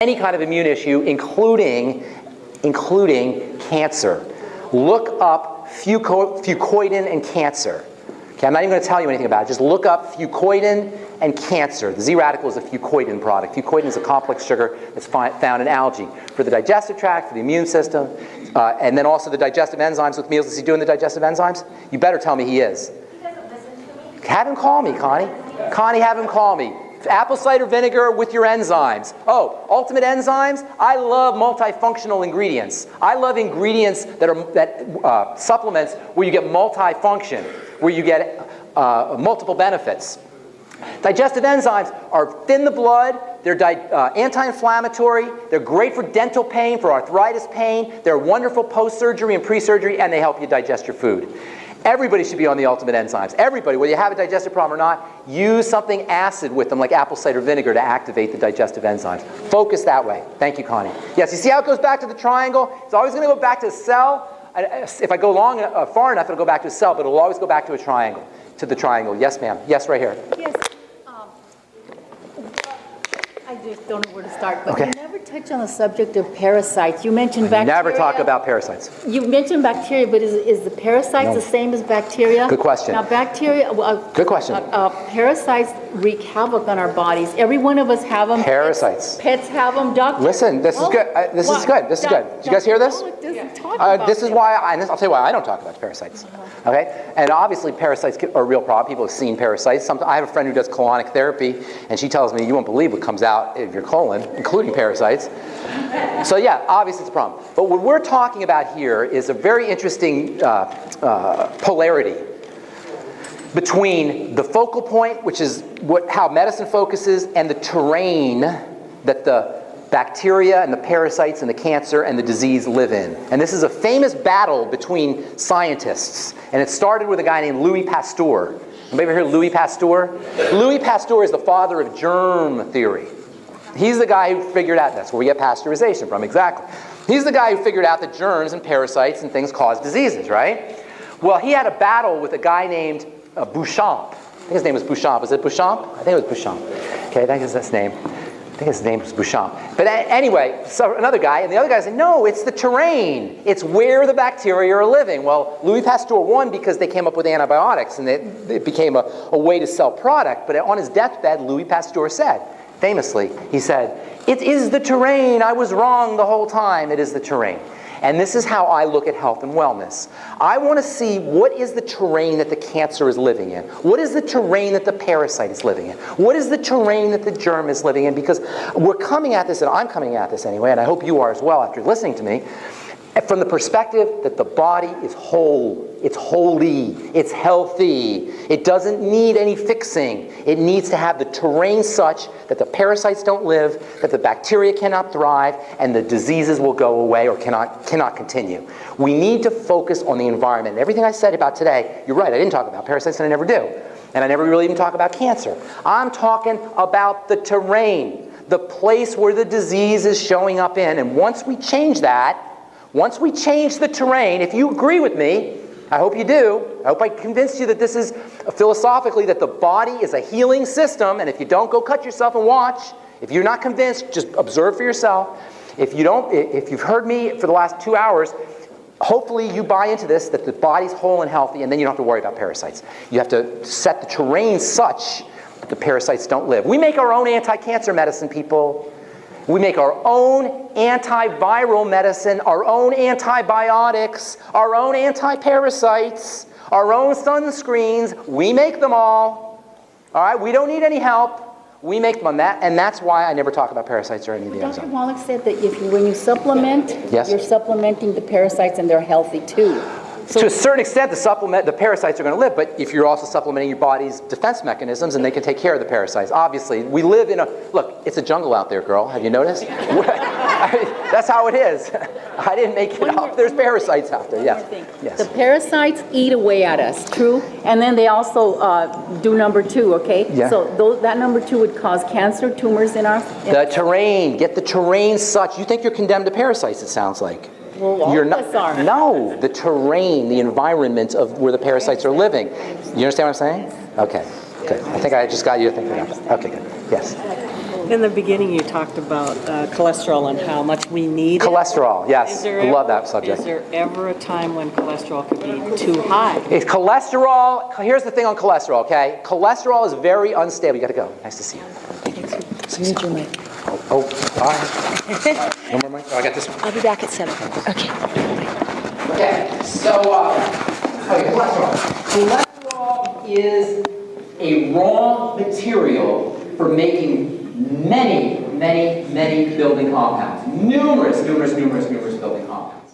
any kind of immune issue, including cancer. Look up fucoidan and cancer. Okay, I'm not even going to tell you anything about it. Just look up fucoidan and cancer. The Z radical is a fucoidan product. Fucoidan is a complex sugar that's found in algae for the digestive tract, for the immune system, and then also the digestive enzymes with meals. Is he doing the digestive enzymes? You better tell me he is. He doesn't listen to me. Have him call me, Connie. Connie, have him call me. Apple cider vinegar with your enzymes. Oh, ultimate enzymes? I love multifunctional ingredients. I love ingredients that are supplements where you get multifunction, where you get multiple benefits. Digestive enzymes are thin the blood, they're anti-inflammatory, they're great for dental pain, for arthritis pain, they're wonderful post-surgery and pre-surgery, and they help you digest your food. Everybody should be on the ultimate enzymes. Everybody, whether you have a digestive problem or not, use something acid with them like apple cider vinegar to activate the digestive enzymes. Focus that way. Thank you, Connie. Yes, you see how it goes back to the triangle? It's always going to go back to a cell. If I go far enough, it'll go back to a cell, but it'll always go back to a triangle, to the triangle. Yes, ma'am. Yes, right here. Yes. I just don't know where to start, but Okay. you never touch on the subject of parasites. You mentioned bacteria. Never talk about parasites. You mentioned bacteria, but is the parasites the same as bacteria? Good question. Now, bacteria. Good question. Parasites wreak havoc on our bodies. Every one of us have them. Parasites. Pets have them. Doctors. Listen, this is good. This is good. This is good. Did you guys hear this? This is why I'll tell you why I don't talk about parasites. Okay, and obviously parasites are a real problem. People have seen parasites. I have a friend who does colonic therapy, and she tells me you won't believe what comes out of your colon, including parasites. So yeah, obviously it's a problem. But what we're talking about here is a very interesting polarity between the focal point, which is how medicine focuses, and the terrain that the bacteria and the parasites and the cancer and the disease live in. And this is a famous battle between scientists. And it started with a guy named Louis Pasteur. Anybody ever hear of Louis Pasteur? Louis Pasteur is the father of germ theory. He's the guy who figured out, that's where we get pasteurization from, exactly. He's the guy who figured out that germs and parasites and things cause diseases, right? Well, he had a battle with a guy named Beauchamp. I think his name was Beauchamp. Is it Beauchamp? I think it was Beauchamp. Okay, I think it's his name. I think his name was Beauchamp. But anyway, so another guy, and the other guy said, no, it's the terrain. It's where the bacteria are living. Well, Louis Pasteur won because they came up with antibiotics, and it became a way to sell product. But on his deathbed, Louis Pasteur said, famously, he said, it is the terrain. I was wrong the whole time. It is the terrain. And this is how I look at health and wellness. I want to see what is the terrain that the cancer is living in. What is the terrain that the parasite is living in? What is the terrain that the germ is living in? Because we're coming at this, and I'm coming at this anyway, and I hope you are as well after listening to me, from the perspective that the body is whole. It's holy. It's healthy. It doesn't need any fixing. It needs to have the terrain such that the parasites don't live, that the bacteria cannot thrive, and the diseases will go away or cannot continue. We need to focus on the environment. And everything I said about today, you're right, I didn't talk about parasites, and I never do. And I never really even talk about cancer. I'm talking about the terrain, the place where the disease is showing up in. And once we change that, once we change the terrain, if you agree with me, I hope you do. I hope I convinced you that this is philosophically that the body is a healing system, and if you don't, go cut yourself and watch. If you're not convinced, just observe for yourself. If you've heard me for the last 2 hours, hopefully you buy into this, that the body's whole and healthy, and then you don't have to worry about parasites. You have to set the terrain such that the parasites don't live. We make our own anti-cancer medicine, people. We make our own antiviral medicine, our own antibiotics, our own anti-parasites, our own sunscreens. We make them all. All right? We don't need any help. We make them on that, and that's why I never talk about parasites or any of the Dr. enzymes. Wallach said that when you supplement, Yes. you're supplementing the parasites, and they're healthy too. So To a certain extent, the parasites are going to live, but if you're also supplementing your body's defense mechanisms, and they can take care of the parasites. Obviously, we live in look, it's a jungle out there, girl. Have you noticed? That's how it is. I didn't make it up. There's parasites out there, yes. Yes. The parasites eat away at us, true? And then they also do number two, okay? Yeah. So that number two would cause cancer, tumors in our... The terrain. Get the terrain such. You think you're condemned to parasites, it sounds like. Well, all of us are. No, the terrain, the environment of where the parasites are living. You understand what I'm saying? Okay, good. I think I just got you to think of that. Okay, good. Yes. In the beginning, you talked about cholesterol and how much we need it. Cholesterol, yes. I love that subject. Is there ever a time when cholesterol could be too high? It's cholesterol, here's the thing on cholesterol, okay? Cholesterol is very unstable. You gotta go. Nice to see you. Need your mic. Oh, all right. One more mic? Oh, I got this one. I'll be back at 7. Okay. Okay, so, okay, cholesterol. Cholesterol is a raw material for making many building compounds. Numerous building compounds.